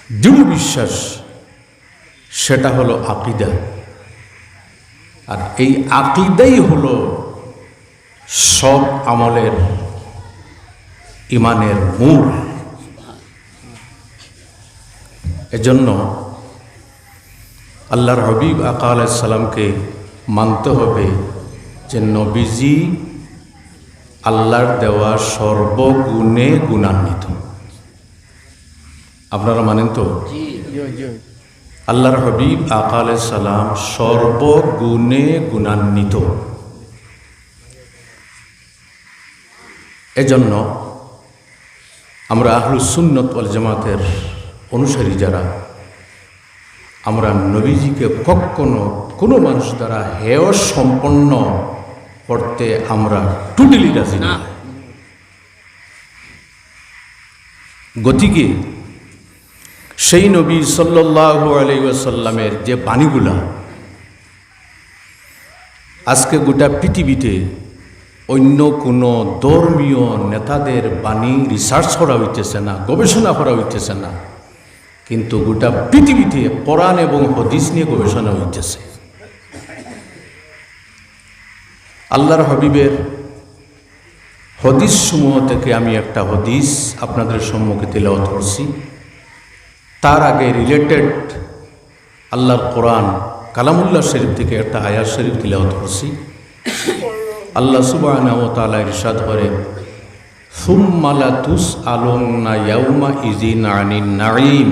দৃঢ় বিশ্বাস, সেটা হলো আকীদা। আর এই আকীদাই হলো সব আমলের, ইমানের মূল। এজন্য আল্লাহর হাবিব আকা আলাইহিস সালামকে মানতে হবে যে নবীজি আল্লাহর দেওয়া সর্বগুণে গুণান্বিত। আপনারা মানেন তো? আল্লাহর হাবিব আকা আলাইহিস সালাম সর্বগুণে গুণান্বিত। এজন্য আমরা আহলুস সুন্নাত ওয়াল জামাতের অনুসারী যারা, আমরা নবীজিকে কখনো কোনো মানুষ দ্বারা হেয় সম্পন্ন করতে আমরা টোটালি রাজি না। গতিকে সেই নবী সাল্লাল্লাহু আলাইহি ওয়াসাল্লামের যে বাণীগুলা আজকে গোটা পৃথিবীতে অন্য কোনো ধর্মীয় নেতাদের বাণী রিসার্চ করা হইতেছে না, গবেষণা করা হইতেছে না, কিন্তু গোটা পৃথিবীতে কোরআন এবং হাদিস নিয়ে গবেষণা হইতেছে। আল্লাহর হাবিবের হাদিস সমূহ থেকে আমি একটা হাদিস আপনাদের সম্মুখে তিলাওয়াত করছি। তার আগে রিলেটেড আল্লাহর কোরআন কালামুল্লাহ শরীফ থেকে একটা আয়াত শরীফ তিলাওয়াত করছি। আল্লাহ সুবহানাহু ওয়া তাআলা ইরশাদ করেন, সুম্মা লা তুসআলুনা ইয়াউমা ইযিন আনিন নাঈম।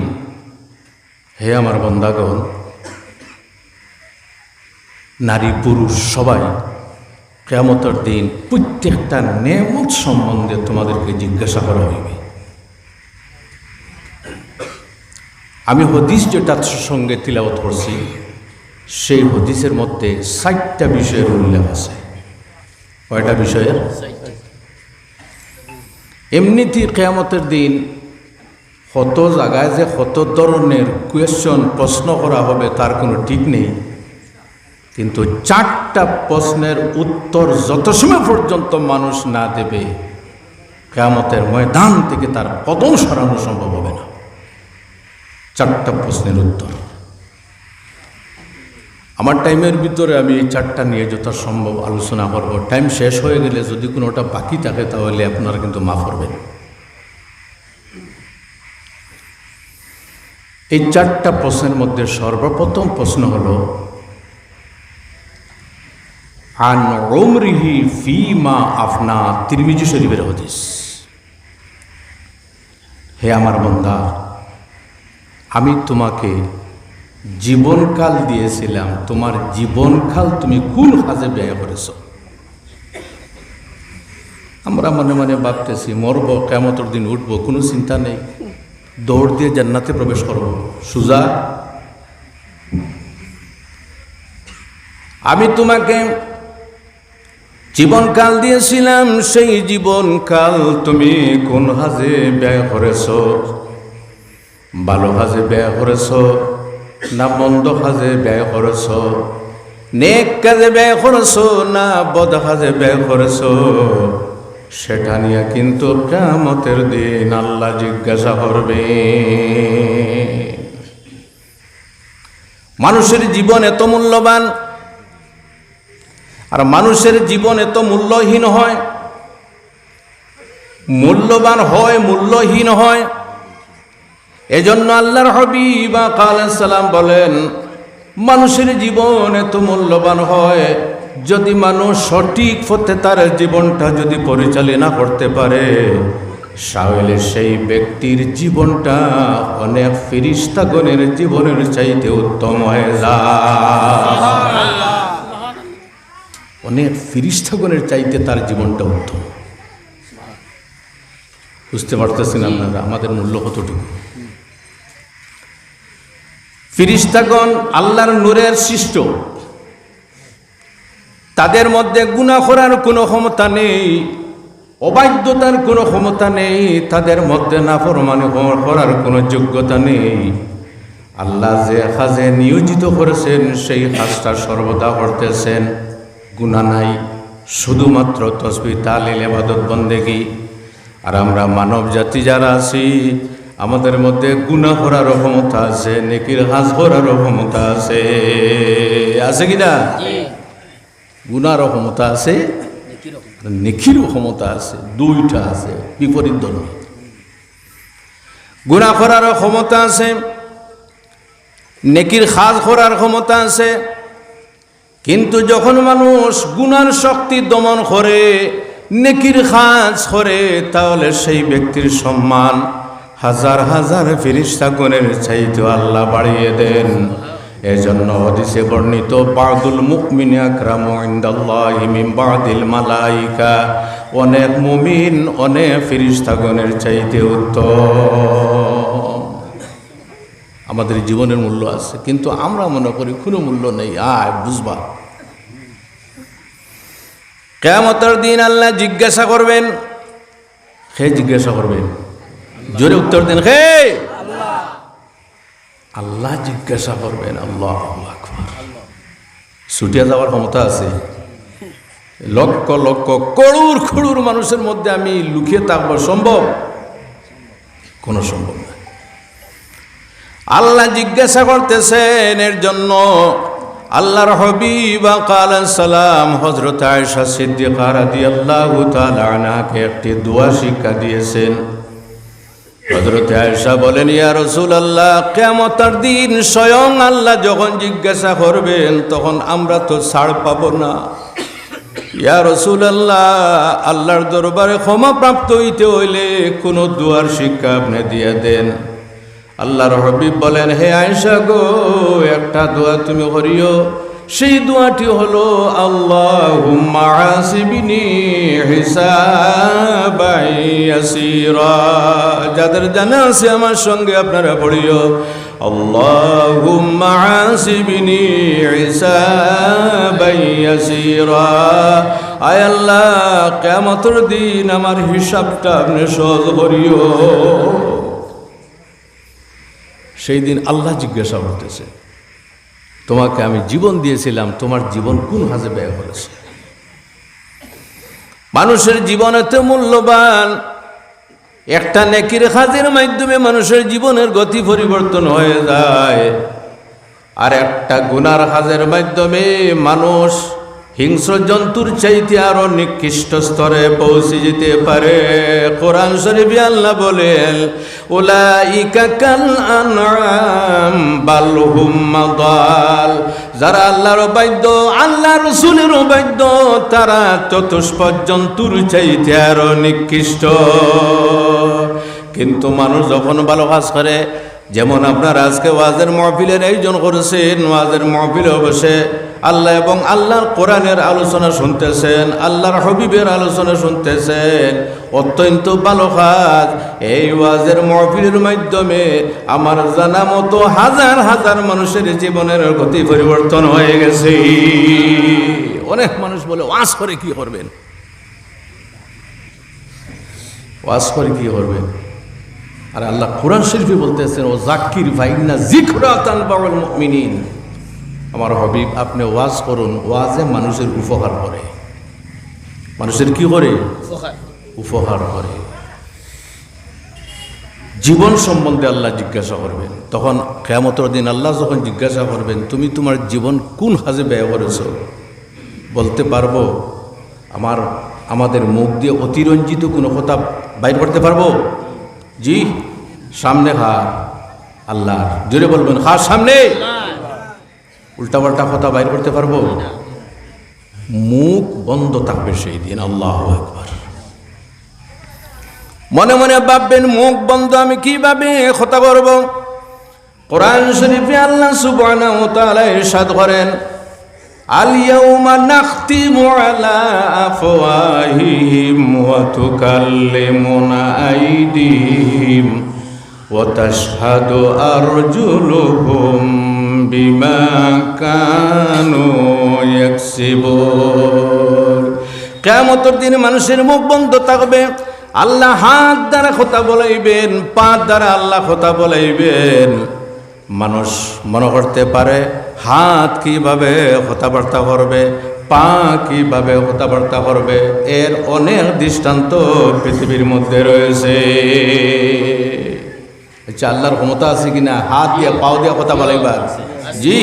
হে আমার বান্দাগণ, নারী পুরুষ সবাই কিয়ামতের দিন প্রত্যেকটা নেয়ামত সম্বন্ধে তোমাদেরকে জিজ্ঞাসা করা হইবে। আমি হাদিস যেটার সঙ্গে তিলাওয়াত করছি, সেই হাদিসের মধ্যে ৬০টা বিষয়ের উল্লেখ আছে। কয়টা বিষয়ের? এমনিতেই কিয়ামতের দিন কত জায়গায় যে কত ধরনের কোয়েশ্চন প্রশ্ন করা হবে তার কোনো ঠিক নেই, কিন্তু ৪টা প্রশ্নের উত্তর যত সময় পর্যন্ত মানুষ না দেবে, কিয়ামতের ময়দান থেকে তার কদম সরানো সম্ভব হবে না। ৪টা প্রশ্নের উত্তর। আমার টাইমের ভিতরে আমি এই ৪টা নিয়ে যথাসম্ভব আলোচনা করব। টাইম শেষ হয়ে গেলে যদি কোনোটা বাকি থাকে তাহলে আপনারা কিন্তু মাফ করবেন। এই ৪টা প্রশ্নের মধ্যে সর্বপ্রথম প্রশ্ন হলো, আন উমরিহি ফিমা আফনা। তিরমিজি শরীফের হাদিস। হে আমার বান্দা, আমি তোমাকে জীবনকাল দিয়েছিলাম, তোমার জীবনকাল তুমি কোন কাজে ব্যয় করেছ? আমরা মনে মনে ভাবতেছি মরব, কিয়ামতের দিন উঠবো, কোনো চিন্তা নেই, দৌড় দিয়ে জান্নাতে প্রবেশ করব, সুজা। আমি তোমাকে জীবনকাল দিয়েছিলাম, সেই জীবনকাল তুমি কোন কাজে ব্যয় করেছ? ভালো কাজে ব্যয় করেছ না মন্দ কাজে ব্যয় করেছ? নেক কাজে ব্যয় করেছ না বদ কাজে ব্যয় করেছ? সেটা নিয়ে কিন্তু কিয়ামতের দিন আল্লাহ জিজ্ঞাসা করবে। মানুষের জীবন এত মূল্যবান, আর মানুষের জীবন এত মূল্যহীন হয়, মূল্যবান হয়, মূল্যহীন হয়। এজন্য আল্লাহর হাবিব আলাইহিস সালাম বলেন, মানুষের জীবন এত মূল্যবান হয়, যদি মানুষ সঠিক পথে তার জীবনটা যদি পরিচালনা করতে পারে, তাহলে সেই ব্যক্তির জীবনটা অনেক ফেরেশতাগণের জীবনের চাইতে উত্তম হয়ে যায়। অনেক ফেরেশতাগণের চাইতে তার জীবনটা উত্তম। বুঝতে পারতেছেন আপনারা আমাদের মূল্য কতটুকু? ফেরেশতাগণ আল্লাহর নূরের সৃষ্ট, তাদের মধ্যে গুনাহ করার কোনো ক্ষমতা নেই, অবাধ্যতার কোনো ক্ষমতা নেই, তাদের মধ্যে নাফরমানি করার কোনো যোগ্যতা নেই। আল্লাহ যে কাজে নিয়োজিত করেছেন সেই কাজটা সর্বদা করতেছেন, গুনাহ নাই, শুধুমাত্র তাসবিহ তাহলিল ইবাদত বন্দেগী। আর আমরা মানব জাতি যারা আছি, আমাদের মধ্যে গুনাহ করারও ক্ষমতা আছে, নেকির কাজ করারও ক্ষমতা আছে। আছে কিনা? গুনাহরও ক্ষমতা আছে, নেকিরও ক্ষমতা আছে, দুইটা আছে, বিপরীত ধর্মী। গুনাহ করারও ক্ষমতা আছে, নেকির কাজ করার ক্ষমতা আছে। কিন্তু যখন মানুষ গুনার শক্তি দমন করে, নেকির কাজ করে, তাহলে সেই ব্যক্তির সম্মান হাজার হাজার ফেরেশতাগণের চাইতে আল্লাহ বাড়িয়ে দেন। এজন্য হাদিসে বর্ণিত বাদুল মুমিন আকরামু ইনদাল্লাহি মিন বাদিল মালাইকা, অনেক মুমিন অনেক ফেরেশতাগণের চাইতে উত্তম। আমাদের জীবনের মূল্য আছে, কিন্তু আমরা মনে করি কোনো মূল্য নেই। বুঝবা, কিয়ামতের দিন আল্লাহ জিজ্ঞাসা করবেন। কে জিজ্ঞাসা করবেন? জোরে উত্তর দেন, কে? আল্লাহ জিজ্ঞাসা করবেন। আল্লাহু আকবার। ছুটিয়া যাওয়ার ক্ষমতা আছে? লক্ষ লক্ষ করুর করুর মানুষের মধ্যে আমি লুকিয়ে থাকবো সম্ভব? কোনো সম্ভব না। আল্লাহ জিজ্ঞাসা করতেছেন। এর জন্য আল্লাহর হাবিব আলাইহিস সালাম হযরত আয়েশা সিদ্দিকা রাদিয়াল্লাহু তাআলা আনহাকে একটি দোয়া শিক্ষা দিয়েছেন। হযরত আয়েশা বলেন, ইয়া রাসূলুল্লাহ, কিয়ামতের দিন স্বয়ং আল্লাহ যখন জিজ্ঞাসা করবেন তখন আমরা তো ছাড় পাবো না। ইয়া রাসূলুল্লাহ, আল্লাহর দরবারে ক্ষমা প্রাপ্ত হইতে হইলে কোন দুয়ার শিক্ষা আপনি দিয়ে দেন। আল্লাহর হাবিব বলেন, হে আয়েশা গো, একটা দোয়া তুমি করিও। সেই দোয়াটি হলো, আল্লাহুম্মা আসিবনি হিসাবান ইয়াসীরা। যাদের জানা আছে আমার সঙ্গে আপনারা পড়িও, আল্লাহুম্মা আসিবনি হিসাবান ইয়াসীরা। আয় আল্লাহ, কিয়ামতের দিন আমার হিসাবটা আপনি সহজ করিও। সেই দিন আল্লাহ জিজ্ঞাসা করতেছে, তোমাকে আমি জীবন দিয়েছিলাম, তোমার জীবন কোন কাজে ব্যয় করেছে? মানুষের জীবন এত মূল্যবান। একটা নেকির কাজের মাধ্যমে মানুষের জীবনের গতি পরিবর্তন হয়ে যায়, আর একটা গুনার কাজের মাধ্যমে মানুষ হিংস্র জন্তুর চাইতে আরো নিকৃষ্ট স্তরে পৌঁছে যেতে পারে। কোরআন শরীফে আল্লাহ বলেন, উলাইকা কাল আনআম বাল হুম মাদাল। যারা আল্লাহর অবাধ্য, আল্লাহ রাসূলের অবাধ্য, তারা চতুষ্পদ জন্তুর চাইতে আরো নিকৃষ্ট। কিন্তু মানুষ যখন ভালো কাজ করে, যেমন আপনার আজকে ওয়াজের মাহফিলের আয়োজন করেছেন, ওয়াজের মাহফিলে বসে আল্লাহ এবং আল্লাহর কোরআনের আলোচনা শুনতেছেন, আল্লাহর হাবিবের আলোচনা শুনতেছেন, অত্যন্ত ভালো কাজ। এই ওয়াজের মাহফিলের মাধ্যমে আমার জানা মতো হাজার হাজার মানুষের জীবনের গতি পরিবর্তন হয়ে গেছে। অনেক মানুষ বলে, ওয়াজ করে কি করবেন? ওয়াজ করে কি করবেন? আর আল্লাহ কোরআন শরীফে বলতেছেন, ও যাক্কির ফাইন্না যিকরা তানফাউল মুমিনিন। আমার হাবিব, আপনি ওয়াজ করুন, ওয়াজে মানুষের উপকার করে। মানুষের কি করে? উপকার করে। জীবন সম্বন্ধে আল্লাহ জিজ্ঞাসা করবেন। তখন কিয়ামতের দিন আল্লাহ যখন জিজ্ঞাসা করবেন, তুমি তোমার জীবন কোন কাজে ব্যয় করেছ? বলতে পারবো? আমাদের মুখ দিয়ে অতিরঞ্জিত কোনো কথা বাইর করতে পারবো? জি, সামনে হার আল্লাহ, জোরে বলবেন, হার সামনে। উল্টাপাল্টা কথা বাইর করতে পারবো? মুখ বন্ধ থাকবে সেই দিন। আল্লাহু আকবার। মনে মনে ভাববেন, মুখ বন্ধ, আমি কিভাবে কথা বলবো? কোরআন শরীফে আল্লাহ সুবহানাহু ওয়া তাআলা ইরশাদ করেন, আল ইয়াউমা নাখতিমু আলা আফওয়াহিহিম ওয়া তুকাল্লিমুনা আইদিহিম ওয়া তাশহাদু আরজুলুহুম বিমা কানু ইয়াকসিবুন। কিয়ামতের দিনে মানুষের মুখ বন্ধ থাকবে। আল্লাহ হাত দ্বারা কথা বলাইবেন, পা দ্বারা আল্লাহ কথা বলাইবেন। মানুষ মনে করতে পারে হাত কিভাবে কথাবার্তা করবে, পা কিভাবে কথাবার্তা করবে, এর অনেক দৃষ্টান্ত পৃথিবীর মধ্যে রয়েছে। আচ্ছা, আল্লাহর ক্ষমতা আছে কিনা হাত দিয়া পাও দিয়া কথা বলাইবার? জি।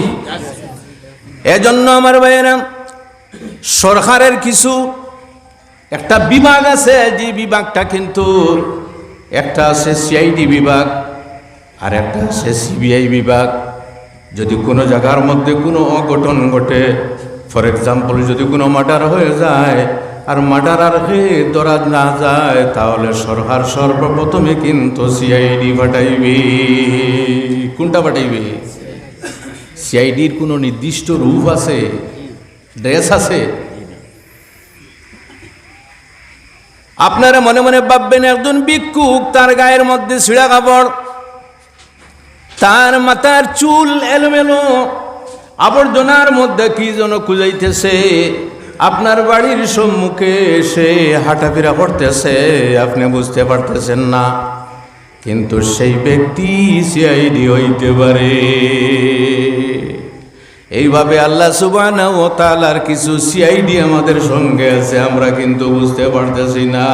এজন্য আমার ভাইয়েরা, সরকারের কিছু একটা বিভাগ আছে, যে বিভাগটা কিন্তু একটা আছে সিআইডি বিভাগ আর একটা আছে সিবিআই বিভাগ। যদি কোনো জায়গার মধ্যে কোনো অঘটন ঘটে, ফর এক্সাম্পল যদি কোনো মার্ডার হয়ে যায় আর মার্ডারার ধরা না যায়, তাহলে সরকার সর্বপ্রথমে কিন্তু সিআইডি পাঠাইবে। কোনটা পাঠাইবে? সিআইডির কোনো নির্দিষ্ট রূপ আছে, ড্রেস আছে? আপনারা মনে মনে ভাববেন একজন ভিক্ষুক, তার গায়ের মধ্যে ছিঁড়া কাপড়, তার মাথার চুল এলোমেলো, আবর্জনার মধ্যে কি যেন খুঁজাইতেছে, আপনার বাড়ির সম্মুখে সে হাঁটাফেরা করতেছে, আপনি বুঝতে পারতেছেন না, কিন্তু সেই ব্যক্তি সিআইডি হইতে পারে। এইভাবে আল্লাহ সুবহানাহু ওয়া তাআলার কিছু সিআইডি আমাদের সঙ্গে আছে, আমরা কিন্তু বুঝতে পারতেছি না।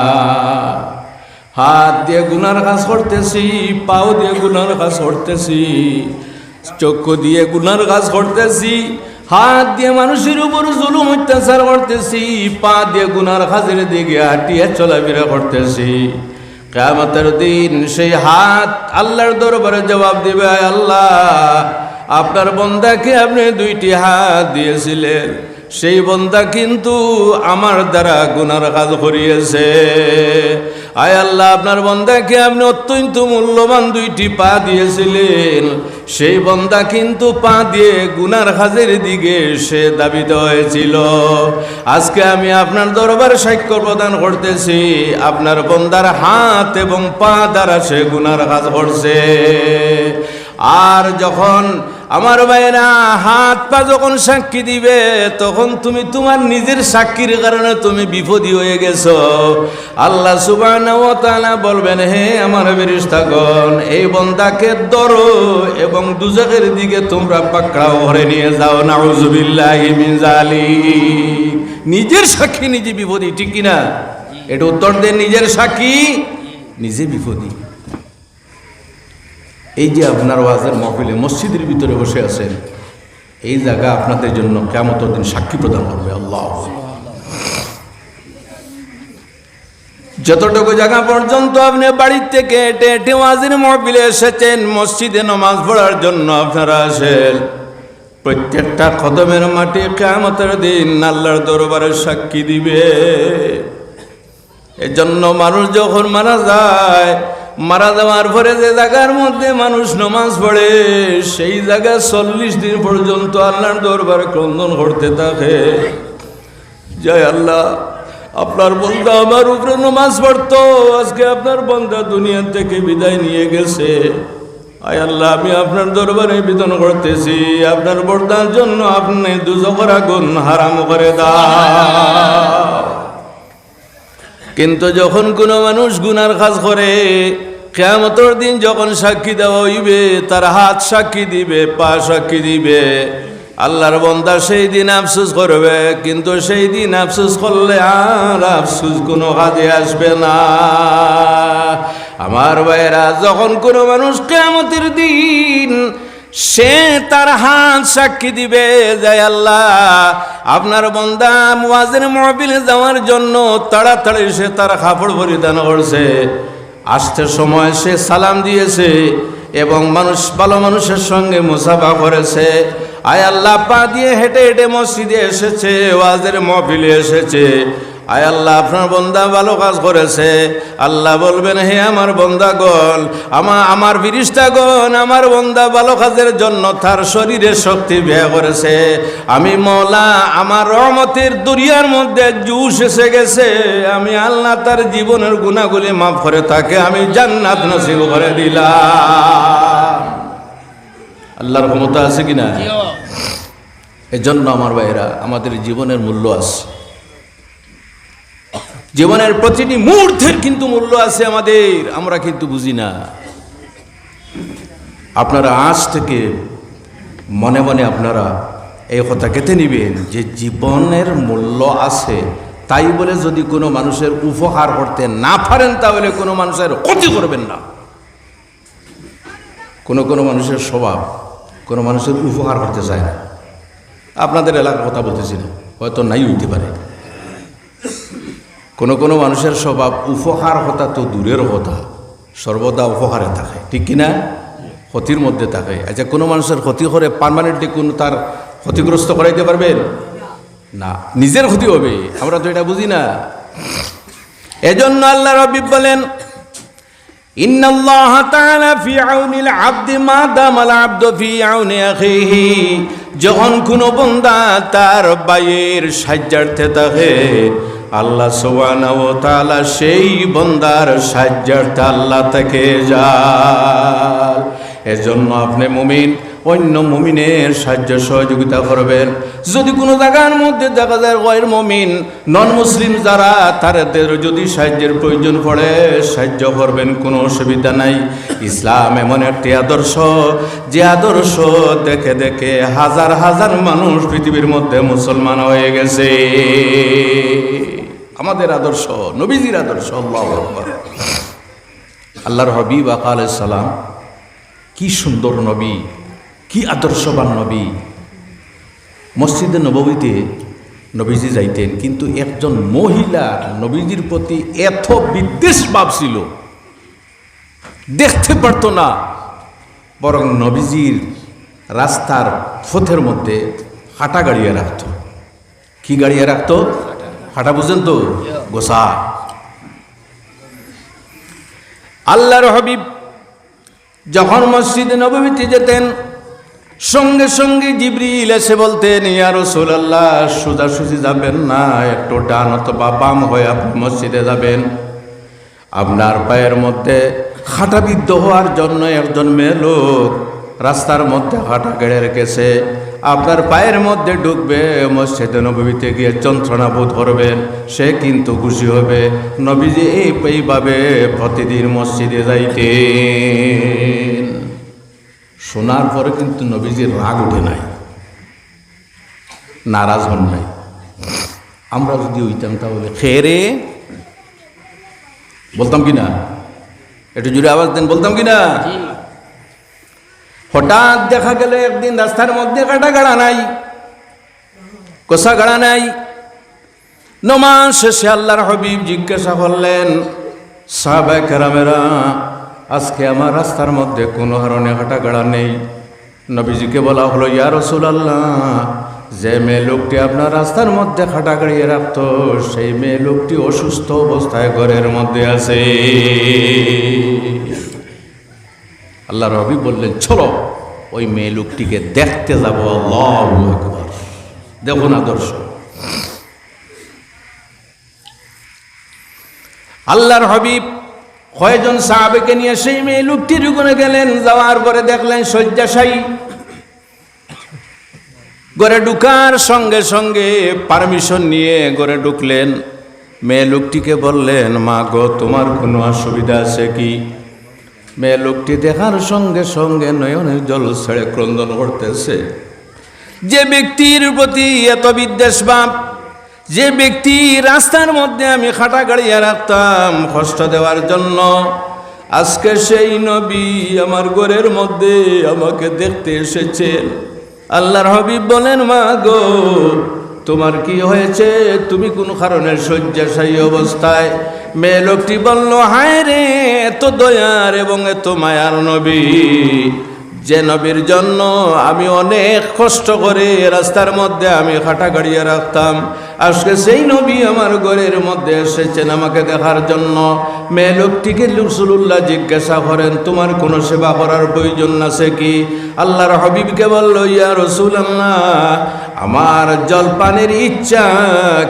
হাত দিয়ে গুনার কাজ করতেছি, পাও দিয়ে গুনার কাজ করতেছি, চক্ষু দিয়ে গুনার কাজ করতেছি, হাত দিয়ে মানুষের উপর জুলুম অত্যাচার করতেছি, পা দিয়ে গুনার কাজের দিকে হাঁটিয়ে চলাফেরা করতেছি। কিয়ামতের দিন সেই হাত আল্লাহর দরবারে জবাব দিবে, আল্লাহ, আপনার বান্দাকে আপনি দুইটি হাত দিয়েছিলেন, সেই বান্দা কিন্তু আমার দ্বারা গুনার কাজ করিয়েছে। আয় আল্লাহ, আপনার বান্দাকে আপনি অত্যন্ত মূল্যবান দুইটি পা দিয়েছিলেন, সেই বান্দা কিন্তু পা দিয়ে গুনার কাজের দিকে সে দাবিত হয়েছিল। আজকে আমি আপনার দরবারে সাক্ষ্য প্রদান করতেছি, আপনার বান্দার হাত এবং পা দ্বারা সে গুনার কাজ করছে। আর যখন আমার ভাইরা হাত পা যখন সাক্ষী দিবে, তখন তুমি তোমার নিজের সাক্ষীর কারণে তুমি বিপদী হয়ে গেছো। আল্লাহ সুবহানাহু ওয়া তাআলা বলবেন, হে আমার ফেরেশতাগণ, এই বান্দাকে ধরো এবং দুজকের দিকে তোমরা পাকড়াও করে নিয়ে যাও। নাউযুবিল্লাহি মিন যালিক। নিজের সাক্ষী নিজে বিপদী, ঠিক কিনা? এটা উত্তর দেন, নিজের সাক্ষী নিজে বিপদী। এই যে আপনার ওয়াজের মাহফিলে মসজিদের ভিতরে বসে আছেন, এই জায়গা আপনাদের জন্য কিয়ামতের দিন সাক্ষী প্রদান করবে। আল্লাহ, যতটুকু জায়গা পর্যন্ত আপনি বাড়ির থেকে হেঁটে হেঁটে ওয়াজের মাহফিলে এসেছেন, মসজিদে নামাজ পড়ার জন্য আপনারা আসেন, প্রত্যেকটা কদমের মাটি কিয়ামতের দিন আল্লাহর দরবারে সাক্ষী দিবে। এজন্য মানুষ যখন মারা যায়, মারা যাওয়ার পরে যে জায়গার মধ্যে মানুষ নামাজ পড়ে, সেই জায়গা 40 দিন পর্যন্ত আল্লাহর দরবারে ক্রন্দন করতে থাকে। জয় আল্লাহ, আপনার বান্দা আমার উপরে নামাজ পড়তো, আজকে আপনার বান্দা দুনিয়া থেকে বিদায় নিয়ে গেছে। আয় আল্লাহ, আমি আপনার দরবারে বিধান করতেছি, আপনার বান্দার জন্য আপনি দুজকের আগুন হারাম করে দাও। কিন্তু যখন কোনো মানুষ গুনার কাজ করে, কিয়ামতের দিন যখন সাক্ষী দেওয়া হইবে, তার হাত সাক্ষী দিবে, পা সাক্ষী দিবে, আল্লাহর বান্দা সেই দিন আফসোস করবে। কিন্তু সেই দিন আফসোস করলে আর আফসোস কোনো কাজে আসবে না। আমার ভাইয়েরা, যখন কোনো মানুষ কিয়ামতের দিন সে তার হাত সাক্ষী দিবে, যায় আল্লাহ, আপনার বান্দা ওয়াজের মাহফিলে যাওয়ার জন্য তাড়াতাড়ি সে তার কাপড় পরিধান করছে, আসতে সময় সে সালাম দিয়েছে এবং ভালো মানুষের সঙ্গে মুসাফা করেছে। আয় আল্লাহ, পা দিয়ে হেঁটে হেঁটে মসজিদে এসেছে, ওয়াজের মাহফিলে এসেছে। আয় আল্লাহ, আপনার বান্দা ভালো কাজ করেছে। আল্লাহ বলবেন, হে আমার বান্দাগণ, আমার ফেরেশতাগণ, আমার বান্দা ভালো কাজের জন্য তার শরীরে শক্তি ব্যয় করেছে। আমি মওলা আমার রহমতের দরিয়ার মধ্যে জুস এসে গেছে, আমি আল্লাহ তার জীবনের গুনাহগুলি মাফ করে তাকে আমি জান্নাত নসিব করে দিলাম। আল্লাহর ক্ষমতা আছে কিনা? এজন্য আমার ভাইরা, আমাদের জীবনের মূল্য আছে, জীবনের প্রতিটি মুহূর্তের কিন্তু মূল্য আছে আমাদের, আমরা কিন্তু বুঝি না। আপনারা আজ থেকে মনে মনে আপনারা এই কথা কেটে নেবেন যে জীবনের মূল্য আছে, তাই বলে যদি কোনো মানুষের উপকার করতে না পারেন, তাহলে কোনো মানুষের ক্ষতি করবেন না। কোনো মানুষের স্বভাব, কোনো মানুষের উপকার করতে চায় না। আপনাদের এলাকার কথা বলতেছি না, হয়তো নাই হইতে পারে। কোনো মানুষের স্বভাব উপকার কথা তো দূরের কথা, সর্বদা উপকারে থাকে, ঠিক কিনা? ক্ষতির মধ্যে থাকে। আচ্ছা, কোনো মানুষের ক্ষতি করে পার্মানেন্টলি কোনো তার ক্ষতিগ্রস্ত করাইতে পারবেন না, নিজের ক্ষতি হবে। আমরা তো এটা বুঝি না। এজন্য আল্লাহ রাব্বি বলেন, ইন্নাল্লাহা তাআলা ফি আউনিল আবদি মা দামাল আবদু ফি আউনি আখিহি। যখন কোনো বান্দা তার ভাইয়ের সাহায্যার্থে থাকে, আল্লাহ সুবহানাহু ওয়া তাআলা সেই বান্দার সাহায্যার্থে আল্লাহ থেকে যায়। এজন্য আপনি মুমিন অন্য মুমিনের সাহায্য সহযোগিতা করবেন। যদি কোনো জায়গার মধ্যে দেখা যায় গয়র মুমিন, নন মুসলিম যারা, তাদের যদি সাহায্যের প্রয়োজন পড়ে সাহায্য করবেন, কোনো অসুবিধা নাই। ইসলাম এমন একটি আদর্শ, যে আদর্শ দেখে দেখে হাজার হাজার মানুষ পৃথিবীর মধ্যে মুসলমান হয়ে গেছে। আমাদের আদর্শ, নবীজির আদর্শ। আল্লাহু আকবার। আল্লাহর হাবিব আলাইহিস সালাম কি সুন্দর নবী, কি আদর্শবান নবী। মসজিদে নববীতে নবীজি যাইতেন, কিন্তু একজন মহিলা নবীজির প্রতি এত বিদ্বেষ ভাব ছিল, দেখতে পারত না। বরং নবীজির রাস্তার পথের মধ্যে হাঁটা গাড়িয়ে রাখত। কি গাড়িয়ে রাখত? হাঁটা, বুঝেন তো, গোসা। আল্লাহর হাবিব যখন মসজিদে নববীতে যেতেন, সঙ্গে সঙ্গে জিবরিল এসে বলতেন, ইয়া রাসূলুল্লাহ, সোজাসুজি যাবেন না, একটু ডান অথবা বাম হয়ে আপনি মসজিদে যাবেন। আপনার পায়ের মধ্যে হাঁটাবিদ্ধ হওয়ার জন্য একজন মেয়ে লোক রাস্তার মধ্যে হাঁটা গেড়ে রেখেছে। আপনার পায়ের মধ্যে ঢুকবে, মসজিদে নববীতে গিয়ে যন্ত্রণা বোধ করবেন, সে কিন্তু খুশি হবে। নবীজি এইভাবে প্রতিদিন মসজিদে যাইতেন। শোনার পরে কিন্তু নবীজির রাগ উঠে নাই, নারাজ হন নাই। আমরা যদি হইতাম তাহলে খেরে বলতাম কিনা? একটু জুড়ে আওয়াজ দেন, বলতাম কিনা? হঠাৎ দেখা গেল একদিন রাস্তার মধ্যে কাটা গাড়া নাই, কোষা গাড়া নাই। নমাজ শেষে আল্লাহর হাবিব জিজ্ঞাসা করলেন, সাহাবায়ে কেরামেরা, আজকে আমার রাস্তার মধ্যে কোনো কারণে হাঁটা গাড়া নেই। নবীজিকে বলা হলো, ইয়া রাসূলুল্লাহ, যে মেয়ে লোকটি আপনার রাস্তার মধ্যে হাঁটা গাড়িয়ে রাখত, সেই মেয়ে লোকটি অসুস্থ অবস্থায় ঘরের মধ্যে আছে। আল্লাহর হাবিব বললেন, চলো ওই মেয়ে লোকটিকে দেখতে যাব। আল্লাহু আকবার। দেখুন আদর্শ। আল্লাহর হাবিব কয়েকজন সাহাবাকে নিয়ে সেই মেয়ে লোকটির ওখানে গেলেন। যাওয়ার পরে দেখলেন শয্যাশায়ী। ঘরে ঢুকার সঙ্গে সঙ্গে পারমিশন নিয়ে ঘরে ঢুকলেন। মেয়ে লোকটিকে বললেন, মা গো, তোমার কোনো অসুবিধা আছে কি? মেয়ে লোকটি দেখার সঙ্গে সঙ্গে নয়নের জল ছেড়ে ক্রন্দন করতেছে। যে ব্যক্তির প্রতি এত বিদ্বেষ ভাব, যে ব্যক্তি রাস্তার মধ্যে আমি খাটা গাড়িয়ে রাখতাম কষ্ট দেওয়ার জন্য, আজকে সেই নবী আমার ঘরের মধ্যে আমাকে দেখতে এসেছেন। আল্লাহর হাবিব বলেন, মা গো, তোমার কি হয়েছে? তুমি কোন কারণে শয্যাশায়ী অবস্থায়? মেয়ে লোকটি বলল, হায় রে, এত দয়ার এবং এত মায়ার নবী, যে নবীর জন্য আমি অনেক কষ্ট করে রাস্তার মধ্যে আমি খাটা গাড়িয়ে রাখতাম, আজকে সেই নবী আমার ঘরের মধ্যে এসেছেন আমাকে দেখার জন্য। মেয়ে লোকটিকে রাসূলুল্লাহ জিজ্ঞাসা করেন, তোমার কোনো সেবা করার প্রয়োজন আছে কি? আল্লাহর হাবিবকে বলল, ইয়া রাসূলুল্লাহ, আমার জলপানের ইচ্ছা,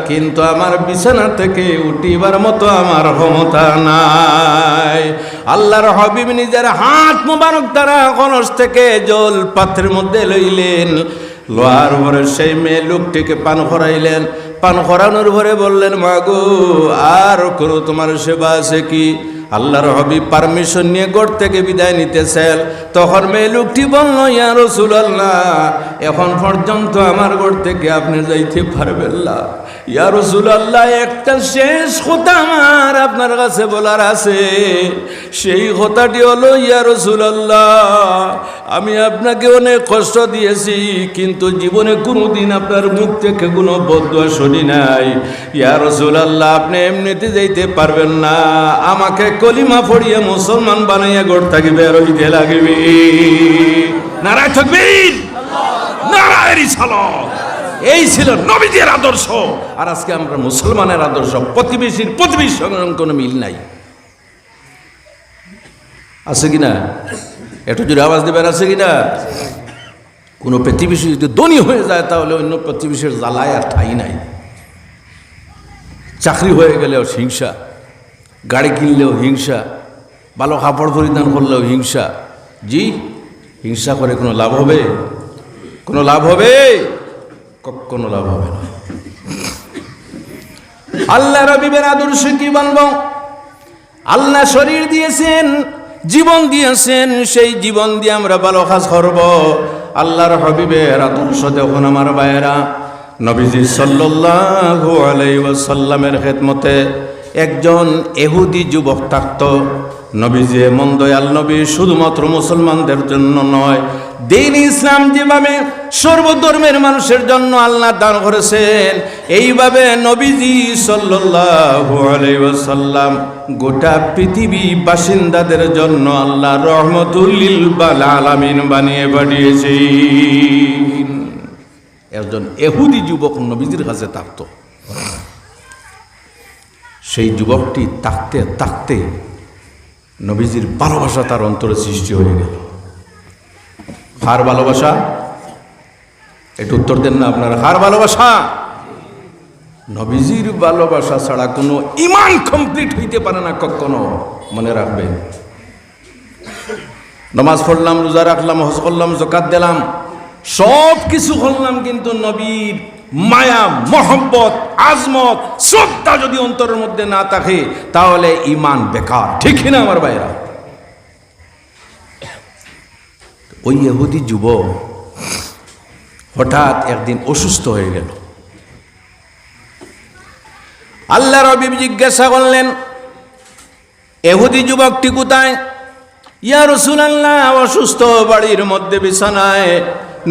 কিন্তু আমার বিছানা থেকে উঠিবার মতো আমার ক্ষমতা নাই। আল্লাহর হাবিব নিজের হাত মুবারক দ্বারা কলস থেকে জল পাত্রের মধ্যে লইলেন। লোহার ভরে সেই মেয়ে লোকটিকে পান করাইলেন। পান করানোর ভরে বললেন, মা গো, আর কোনো তোমার সেবা আছে কি? আল্লাহর হাবিব পারমিশন নিয়ে ঘর থেকে বিদায় নিতেছেন। তখন মেয়ে লোকটি বলল, ইয়া রাসূলুল্লাহ, এখন পর্যন্ত আমার ঘর থেকে আপনি যাইতে পারবেন না। ইয়া রাসূলুল্লাহ, একটা শেষ কথা আমার আপনার কাছে বলার আছে। সেই কথাটি হলো, ইয়া রাসূলুল্লাহ, আমি আপনাকে অনেক কষ্ট দিয়েছি, কিন্তু জীবনে কোনোদিন আপনার মুখ থেকে কোনো বদদুয়া শুনি নাই। ইয়া রাসূলুল্লাহ, আপনি এমনিতে যাইতে পারবেন না, আমাকে কলিমা পড়িয়ে মুসলমান বানাইয়া ঘর থেকে বের হইতে লাগবে। নারায়ে তাকবীর, নারায়ে রিসালাত। এই ছিল নবীজির আদর্শ। আর আজকে আমরা মুসলমানের আদর্শ, প্রতিবেশীর সঙ্গে কোনো মিল নাই। আছে কিনা? একটু জোরে আওয়াজ দেবেন, আছে কিনা? কোনো প্রতিবেশী যদি ধনী হয়ে যায় তাহলে অন্য প্রতিবেশীর জ্বালায় আর ঠাই নাই। চাকরি হয়ে গেলেও হিংসা, গাড়ি কিনলেও হিংসা, ভালো কাপড় পরিধান করলেও হিংসা। জি, হিংসা করে কোনো লাভ হবে? কোনো লাভ হবে? কোনো লাভ হবে না। আল্লাহ হাবিবের আদর্শ কি বলবো? আল্লাহ শরীর দিয়েছেন, জীবন দিয়েছেন, সেই জীবন দিয়ে আমরা ভালো কাজ করব। আল্লাহর হাবিবের আদর্শ দেখুন আমার ভাইয়েরা। নবীজি সাল্লাল্লাহু আলাইহি ওয়াসাল্লামের খেদমতে একজন ইহুদি যুবক থাকত। নবীজি এমন দয়াল নবী, শুধুমাত্র মুসলমানদের জন্য নয়, দ্বীন ইসলাম যেভাবে সর্বধর্মের মানুষের জন্য আল্লাহ দান করেছেন, এইভাবে নবীজি সাল্লাল্লাহু আলাইহি ওয়াসাল্লাম গোটা পৃথিবী বাসিন্দাদের জন্য আল্লাহ রহমতুল লিল আলামিন বানিয়ে পাঠিয়েছেন। একজন ইহুদি যুবক নবীজির কাছে থাকত। সেই যুবকটি থাকতে থাকতে নবীজির ভালোবাসা তার অন্তরে সৃষ্টি হয়ে গেল। কার ভালোবাসা? একটু উত্তর দেন না আপনারা। কার ভালোবাসা? নবীজির ভালোবাসা ছাড়া কোনো ঈমান কমপ্লিট হইতে পারে না কখনো, মনে রাখবেন। নামাজ পড়লাম, রোজা রাখলাম, হজ করলাম, যাকাত দিলাম, সব কিছু করলাম, কিন্তু নবীর মায়া, মহব্বত, আজমত, শ্রদ্ধা যদি অন্তরের মধ্যে না থাকে তাহলে ঈমান বেকার। ঠিক না আমার ভাইরা? ওই ইহুদি যুবক হঠাৎ একদিন অসুস্থ হয়ে গেল। আল্লাহর হাবিব জিজ্ঞাসা করলেন, ইহুদি যুবকটি কোথায়? ইয়া রাসূলুল্লাহ, অসুস্থ, বাড়ির মধ্যে বিছানায়।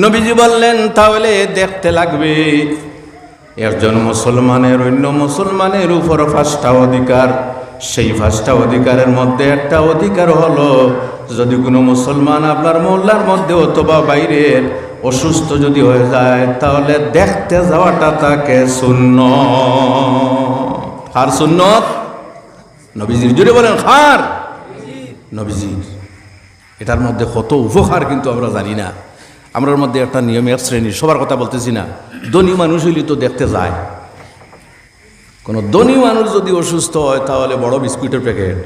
নবীজি বললেন, তাহলে দেখতে লাগবে। একজন মুসলমানের অন্য মুসলমানের উপর 5টা অধিকার। সেই 5টা অধিকারের মধ্যে একটা অধিকার হলো, যদি কোনো মুসলমান আপনার মহল্লার মধ্যে অথবা বাইরের অসুস্থ যদি হয়ে যায় তাহলে দেখতে যাওয়াটা তাকে সুন্নত। আর সুন্নত নবীজির, জুড়ে বলেন খার নবীজির। এটার মধ্যে কত উপকার কিন্তু আমরা জানি না। আমরার মধ্যে একটা নিয়মের শ্রেণী, সবার কথা বলতেছি না, ধনী মানুষ হইলে তো দেখতে যায়। কোনো ধনী মানুষ যদি অসুস্থ হয় তাহলে বড় বিস্কুটের প্যাকেট,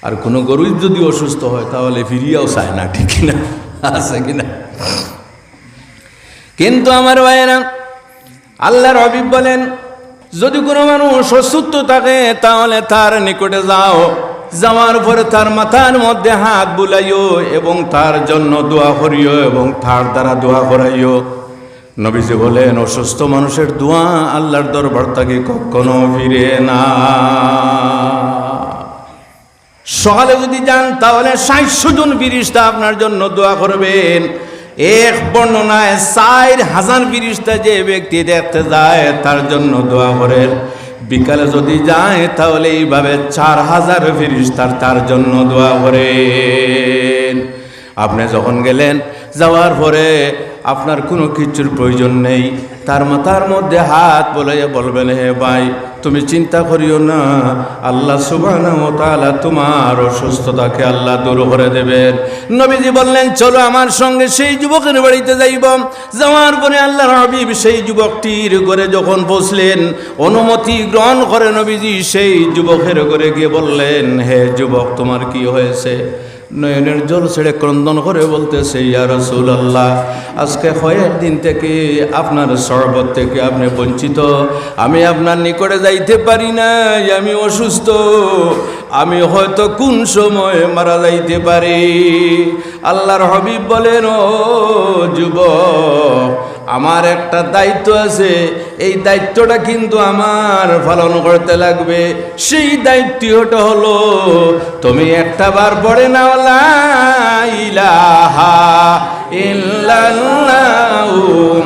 আর কোনো গরিব যদি অসুস্থ হয় তাহলে ফিরিয়াও চায় না। ঠিক কিনা? আছে কিনা? কিন্তু আমার ভাইয়েরা, আল্লাহর হাবিব বলেন, যদি কোনো মানুষ অসুস্থ থাকে তাহলে তার নিকটে যাও, যাওয়ার পরে তার মাথার মধ্যে হাত বুলাইও এবং তার জন্য দোয়া করিও এবং তার দ্বারা দোয়া করাইও। নবীজি বলেন, অসুস্থ মানুষের দোয়া আল্লাহর দরবার থেকে কখনো ফিরে না। সকালে যদি যান তাহলে 600 জন ফেরেশতা আপনার জন্য দোয়া করবেন। এক বর্ণনায় 4000 ফেরেশতা যে ব্যক্তি দেখতে যায় তার জন্য দোয়া করেন। বিকালে যদি যায় তাহলে এইভাবে 4000 ফেরেশতা তার জন্য দোয়া করেন। আপনি যখন গেলেন, যাওয়ার পরে আপনার কোনো কিছুর প্রয়োজন নেই, তার মাথার মধ্যে হাত বলাইয়া বলবেন, হে ভাই, তুমি চিন্তা করিও না, আল্লাহ সুবহানাহু ওয়া তাআলা তোমার অসুস্থতাকে আল্লাহ দূর করে দেবেন। নবীজি বললেন, চলো আমার সঙ্গে সেই যুবকের বাড়িতে যাইব। যাওয়ার পরে আল্লাহর হাবিব সেই যুবকটির ঘরে যখন বসলেন, অনুমতি গ্রহণ করে নবীজি সেই যুবকের ঘরে গিয়ে বললেন, হে যুবক, তোমার কি হয়েছে? নয়নের জল ছেড়ে ক্রন্দন করে বলতেছে, ইয়া রাসূলুল্লাহ, আজকে কয়েকদিন থেকে আপনার শরবত থেকে আপনি বঞ্চিত, আমি আপনার নিকটে যাইতে পারি না, আমি অসুস্থ, আমি হয়তো কোন সময় মারা যাইতে পারি। আল্লাহর হাবিব বলেন, ও যুবক, আমার একটা দায়িত্ব আছে, এই দায়িত্বটা কিন্তু আমার পালন করতে লাগবে। সেই দায়িত্বটা হলো তুমি একটা বার পড়ে নাও লা ইলাহা ইল্লাল্লাহু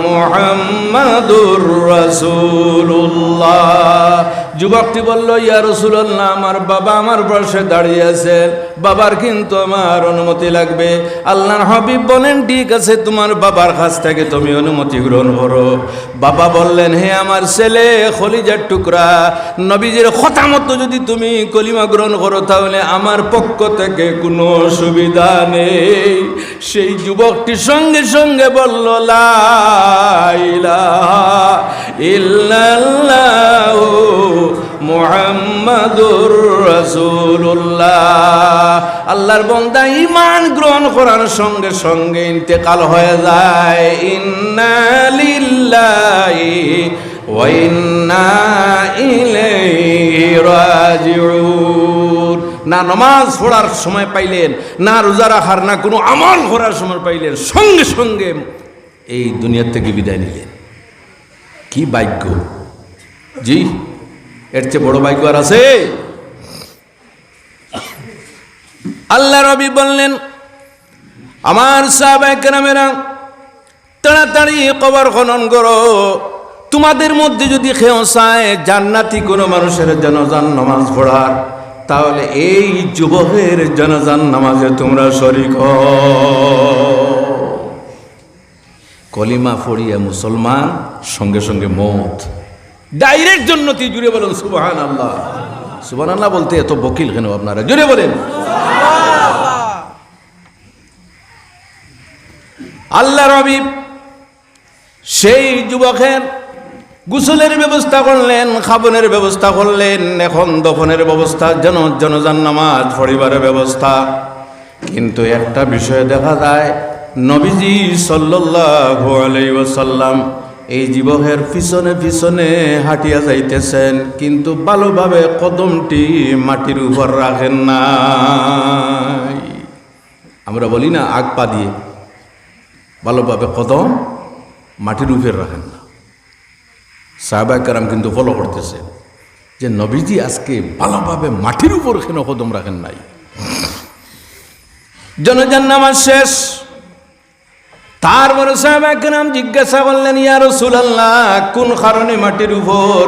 মুহাম্মাদুর রাসূলুল্লাহ। যুবকটি বলল, ইয়া রাসূলুল্লাহ, আমার বাবা আমার পাশে দাঁড়িয়ে আছে, বাবার কিন্তু আমার অনুমতি লাগবে। আল্লাহর হাবিব বলেন, ঠিক আছে, তোমার বাবার কাছ থেকে তুমি অনুমতি গ্রহণ করো। বাবা বললেন, হে আমার ছেলে, খলিজার টুকরা, নবীজির কথা মতো যদি তুমি কলিমা গ্রহণ করো তাহলে আমার পক্ষ থেকে কোনো অসুবিধা নেই। সেই যুবকটি সঙ্গে সঙ্গে বলল, লা ইলাহা ইল্লাল্লাহু মুহাম্মাদুর রাসূলুল্লাহ। আল্লাহর বান্দা ঈমান গ্রহণ করার সঙ্গে সঙ্গে ইন্তেকাল হয়ে যায়। ইন্না লিল্লাহি ওয়া ইন্না ইলাইহি রাজিউন। না নামাজ পড়ার সময় পাইলেন, না রোজা রাখার, না কোনো আমল করার সময় পাইলেন, সঙ্গে সঙ্গে এই দুনিয়া থেকে বিদায় নিলেন। কি ভাগ্য! জি, এর চেয়ে বড় ভাগ্য আর আছে? আল্লাহ নবী বললেন, আমার সাহাবায়ে কেরামেরা, তাড়াতাড়ি কবর খনন করো। তোমাদের মধ্যে যদি কেউ চায় জান্নাতি কোনো মানুষের জানাজার নামাজ পড়ার, তাহলে এই যুবকের জানাজার নামাজে তোমরা শরীক হও। কলিমা পড়িয়া মুসলমান, সঙ্গে সঙ্গে মত, ডাইরেক্ট জান্নাতি। জুড়ে বলেন সুবহানাল্লাহ। সুবহানাল্লাহ বলতে এত বকিল কেন আপনারা? জুড়ে বলেন। আল্লাহর হাবিব সেই যুবকের গোসলের ব্যবস্থা করলেন, খাবনের ব্যবস্থা করলেন, এখন দফনের ব্যবস্থা, জানাজার নামাজ পড়িবারের ব্যবস্থা। কিন্তু একটা বিষয় দেখা যায়, নবীজি সাল্লাল্লাহু আলাইহি ওয়াসাল্লাম এই যুবকের পিছনে পিছনে হাঁটিয়া যাইতেছেন, কিন্তু ভালোভাবে কদমটি মাটির উপর রাখেন নাই। আমরা বলি না, আগ পা দিয়ে, ভালোভাবে কদম মাটির উপর রাখেন না। সাহাবায়ে কেরাম কিন্তু ফলো করতেছে যে নবীজি আজকে ভালোভাবে মাটির উপর কেন কদম রাখেন নাই। জানাজার নামাজ শেষ, তারপরে সাহাবায়ে কেরাম জিজ্ঞাসা করলেন, ইয়া রাসূলুল্লাহ, কোন কারণে মাটির উপর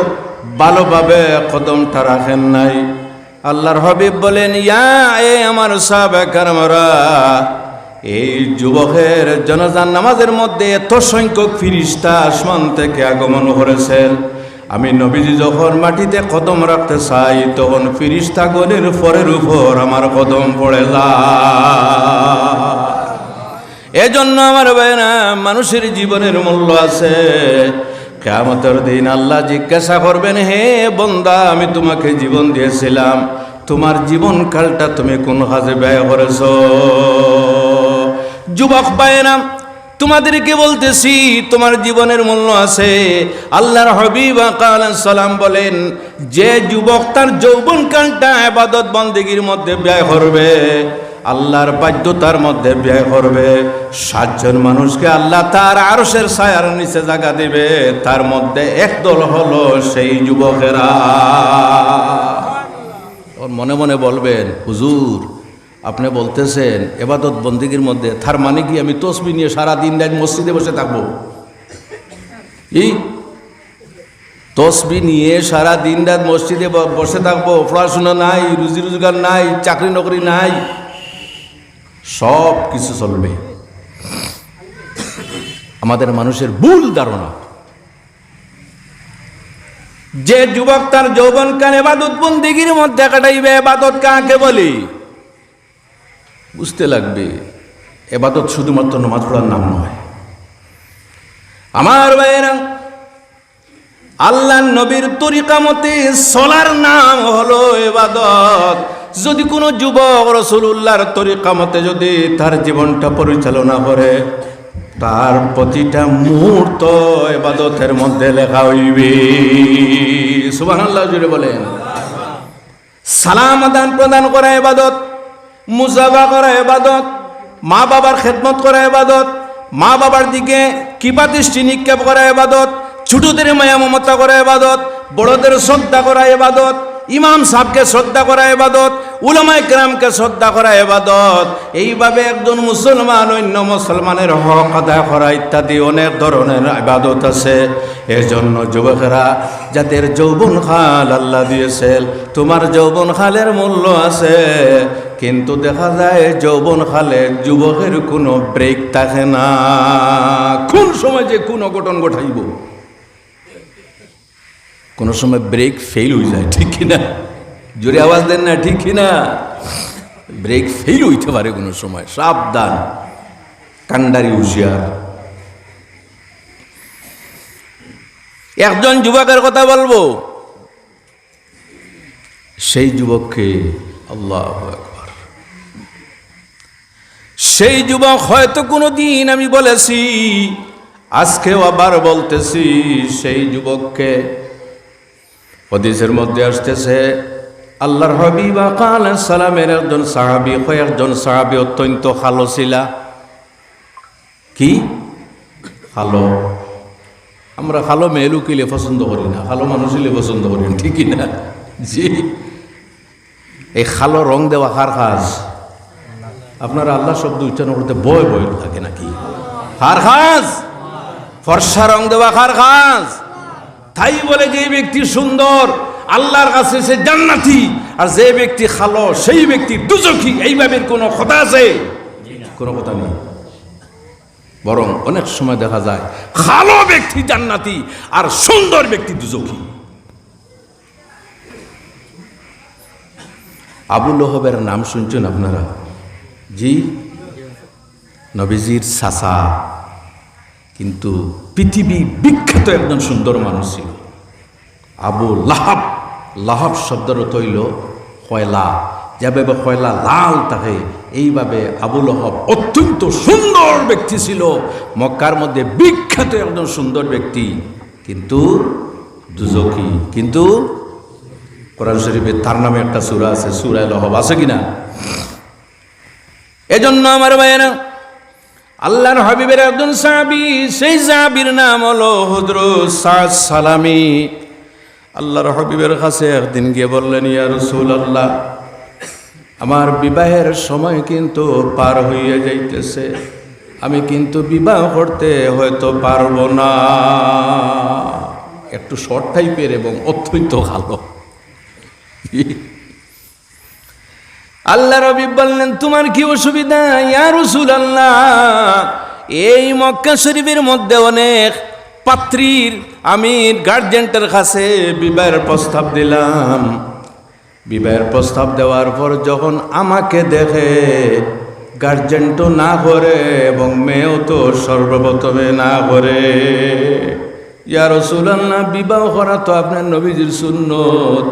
ভালোভাবে কদমটা রাখেন নাই? আল্লাহর হাবিব বলেন, আমার সাহাবায়ে কেরামরা, এই যুবকের জানাজার নামাজের মধ্যে এত সংখ্যক ফেরেশতা আসমান থেকে আগমন করেছেন, আমি নবীজি যখন মাটিতে কদম রাখতে চাই তখন ফেরেশতাগণের পরের উপর আমার কদম পড়ে যায়। এজন্য আমার ভাইরা, মানুষের জীবনের মূল্য আছে। কিয়ামতের দিন আল্লাহ জিজ্ঞাসা করবেন, হে বান্দা, আমি তোমাকে জীবন দিয়েছিলাম, তোমার জীবনকালটা তুমি কোন কাজে ব্যয় করেছ? যুবক ভাইরা, তোমাদেরকে বলতেছি, তোমার জীবনের মূল্য আছে। আল্লাহর হাবিব আলাইহিস সালাম বলেন, যে যুবক তার যৌবনকালটা ইবাদত বন্দেগীর মধ্যে ব্যয় করবে, আল্লাহর বাধ্যতার মধ্যে ব্যয় করবে, 7 জন মানুষকে আল্লাহ তার আরশের ছায়ার নিচে জায়গা দিবে, তার মধ্যে একদল হলো সেই যুবকেরা। মনে মনে বলবেন, হুজুর আপনি বলতেছেন ইবাদত বন্দেগীর মধ্যে, তার মানে কি আমি তসবিহ নিয়ে সারা দিন রাত মসজিদে বসে থাকবো? এই তসবিহ নিয়ে সারা দিন রাত মসজিদে বসে থাকবো? পড়াশোনা নাই, রুজি রোজগার নাই, চাকরি নকরি নাই, সব কিছু চলবে। আমাদের মানুষের ভুল ধারণা। যে যুবক তার যৌবনকাল ইবাদত বন্দেগীর মধ্যে কাটাইবে, ইবাদত কাকে বলি? বুঝতে লাগবে, ইবাদত শুধুমাত্র নামাজ পড়ার নাম নয়। আমার ভাইয়েরা, আল্লাহ নবীর তরিকা মতে চলার নাম হলো ইবাদত। যদি কোনো যুবক রাসূলুল্লাহর তরিকা মতে যদি তার জীবনটা পরিচালনা করে, তার প্রতিটা মুহূর্ত ইবাদতের মধ্যে লেখা হইবে। সুবহানাল্লাহ জুড়ে বলেন। সালাম আদান প্রদান করা ইবাদত, মুসাফা করা ইবাদত, মা বাবার খেদমত করা ইবাদত, মা বাবার দিকে কৃপা দৃষ্টি নিক্ষেপ করা ইবাদত, ছোটদের মায়া মমতা করা ইবাদত, বড়দের শ্রদ্ধা করা ইবাদত, ইমাম সাহেবকে শ্রদ্ধা করা ইবাদত, উলামায়ে কেরামকে শ্রদ্ধা করা ইবাদত। এইভাবে একজন মুসলমান অন্য মুসলমানের হক আদায় করা ইত্যাদি অনেক ধরনের ইবাদত আছে। এর জন্য যুবকেরা, যাদের যৌবন খাল আল্লাহ দিয়েছেন, তোমার যৌবন খালের মূল্য আছে, কিন্তু দেখা যায় যৌবন খালে যুবকের কোনো ব্রেক থাকে না। কোন সময় যে কোন অঘটন ঘটাইব, কোনো সময় ব্রেক ফেল হয়ে যায়, ঠিক কিনা? জোরে আওয়াজ দেন না, ঠিক কিনা? ব্রেক ফেল হইতে পারে কোনো সময়, সাবধান, কান্ডারি হুঁশিয়ার। একজন যুবকের কথা বলবো, সেই যুবককে আল্লাহু আকবার, সেই যুবক হয়তো কোনো দিন আমি বলেছি, আজকেও আবার বলতেছি, সেই যুবককে হাদিসের মধ্যে আসতেছে আল্লাহর হাবিব আলাইহিস সালামের একজন সাহাবী, কয়েকজন সাহাবী অত্যন্ত ভালো ছিল। কি ভালো? আমরা ভালো মেয়ে লুকিলে পছন্দ করি না, ভালো মানুষ হলে পছন্দ করি না, ঠিকই না? জি, এই খালো রং দেওয়া কার কাজ? আপনারা আল্লাহ শব্দ উচ্চারণ করতে ভয় ভয় লাগে নাকি? কার কাজ? ফর্সা রং দেওয়া কার কাজ? তাই বলে যে ব্যক্তি সুন্দর আল্লাহর কাছে সে জান্নাতি, আর যে ব্যক্তি খালো সেই ব্যক্তি দুজখী, এইভাবে কোনো কথা আছে? কোনো কথা নেই। বরং অনেক সময় দেখা যায় খালো ব্যক্তি জান্নাতি আর সুন্দর ব্যক্তি দুজখী। আবু লহবের নাম শুনছেন আপনারা? জি, নবীজির চাচা, কিন্তু পৃথিবী বিখ্যাত একজন সুন্দর মানুষ ছিল আবু লাহাব। লাহাব শব্দের অর্থ হইল কয়লা, যেভাবে কয়লা লাল থাকে এইভাবে আবু লাহাব অত্যন্ত সুন্দর ব্যক্তি ছিল, মক্কার মধ্যে বিখ্যাত একজন সুন্দর ব্যক্তি, কিন্তু দুজখী। কিন্তু কোরআন শরীফে তার নামে একটা সূরা আছে, সূরা লাহাব, আছে কিনা? এজন্য আমার ভাইয়েরা, আল্লাহর হাবিবের একজন সাহাবী, সেই সাহাবীর নাম হলো হযরত সাদ সালামী। আল্লাহর হাবিবের কাছে একদিন গিয়ে বললেন, ইয়া রাসূলুল্লাহ, আমার বিবাহের সময় কিন্তু পার হইয়া যাইতেছে, আমি কিন্তু বিবাহ করতে হয়তো পারবো না। একটু শর্ট টাইপের এবং অত্যন্ত ভালো। আল্লাহর হাবিব বললেন, তোমার কি অসুবিধা ইয়া রাসূলুল্লাহ? এই মক্কা শরীফের মধ্যে অনেক পাত্রীর আমি গার্জেন্টের কাছে বিবাহের প্রস্তাব দিলাম। বিবাহের প্রস্তাব দেওয়ার পর যখন আমাকে দেখে গার্জেন্টও না করে এবং মেয়েও তো সর্বপ্রথমে না করে। ইয়া রাসূলুল্লাহ, বিবাহ করা তো আপনার নবীজির সুন্নত,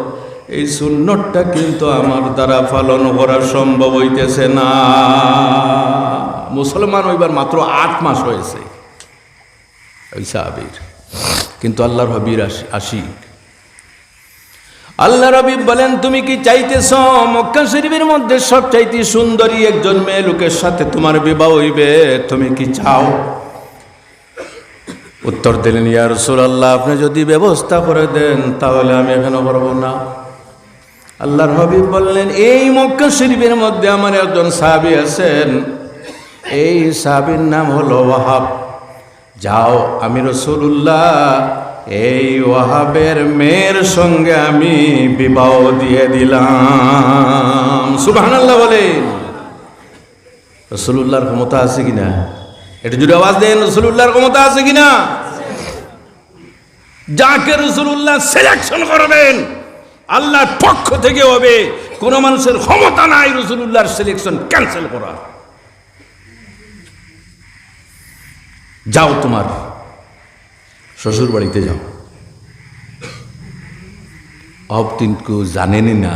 এই সুন্নতটা কিন্তু আমার দ্বারা পালন করা সম্ভব হইতেছে না। মুসলমান হইবার মাত্র 8 মাস হয়েছে ওই সাহাবীর, কিন্তু আল্লাহর হাবিব আশিক। আল্লাহর হাবিব বলেন, তুমি কি চাইতেছ মক্কা শরীফের মধ্যে সবচাইতে সুন্দরী একজন মেয়ে লোকের সাথে তোমার বিবাহ হইবে? তুমি কি চাও? উত্তর দিলেন, ইয়া রাসূলুল্লাহ, আপনি যদি ব্যবস্থা করে দেন তাহলে আমি এখানে করব না। আল্লাহর হাবিব বললেন, এই মক্কা শরীফের মধ্যে আমার একজন সাহাবী আছেন, এই সাহাবীর নাম হলো ওয়াহাব। যাও, আমি রাসূলুল্লাহ এই ওয়াহাবের মেয়ের সঙ্গে আমি বিবাহ দিয়ে দিলাম। সুবহানাল্লাহ বলেন। রাসূলুল্লাহর ক্ষমতা আছে কিনা? এটা জুড়ে আওয়াজ দেন, রাসূলুল্লাহর ক্ষমতা আছে কিনা? যাকে রাসূলুল্লাহ সিলেকশন করবেন আল্লাহর পক্ষ থেকে হবে, কোন মানুষের ক্ষমতা নাই রাসূলুল্লাহর সিলেকশন ক্যান্সেল করা। যাও, তোমার শ্বশুর বাড়িতে যাও। अब तिनको जानेनी ना